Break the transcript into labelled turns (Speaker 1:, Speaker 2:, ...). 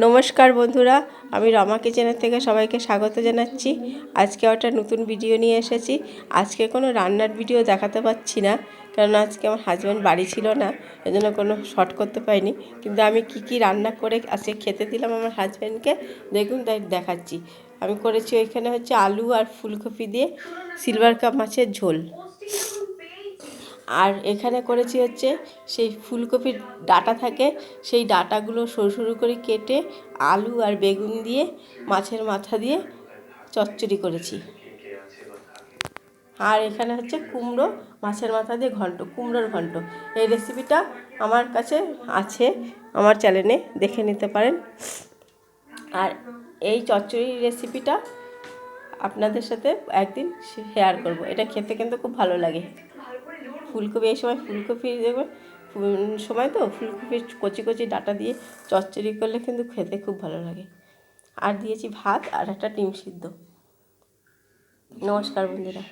Speaker 1: নমস্কার বন্ধুরা, আমি রমা কিচেনের থেকে সবাইকে স্বাগত জানাচ্ছি। আজকে একটা নতুন ভিডিও নিয়ে এসেছি। আজকে কোনো রান্নার ভিডিও দেখাতে পাচ্ছি না, কারণ আজকে আমার হাজব্যান্ড বাড়ি ছিল না, এজন্য কোনো শর্ট করতে পারিনি। কিন্তু আমি কি রান্না করে আজকে খেতে দিলাম আমার হাজব্যান্ডকে, দেখুন তাই দেখাচ্ছি। আমি করেছি ওইখানে হচ্ছে আলু আর ফুলকপি দিয়ে সিলভার কাপ মাছের ঝোল। আর এখানে করেছি হচ্ছে সেই ফুলকপির ডাঁটা থাকে, সেই ডাঁটাগুলো সরু সরু করে কেটে আলু আর বেগুন দিয়ে মাছের মাথা দিয়ে চচ্চড়ি করেছি। আর এখানে হচ্ছে কুমড়ো মাছের মাথা দিয়ে ঘন্ট, কুমড়োর ঘন্ট। এই রেসিপিটা আমার কাছে আছে, আমার চ্যানেলে দেখে নিতে পারেন। আর এই চচ্চড়ির রেসিপিটা আপনাদের সাথে একদিন শেয়ার করব। এটা খেতে কিন্তু খুব ভালো লাগে। ফুলকপি, এই সময় ফুলকপি দেখবেন সময় তো ফুলকপির কচি কচি ডাঁটা দিয়ে চচ্চড়ি করলে কিন্তু খেতে খুব ভালো লাগে। আর দিয়েছি ভাত আর একটা ডিম সিদ্ধ। নমস্কার বন্ধুরা।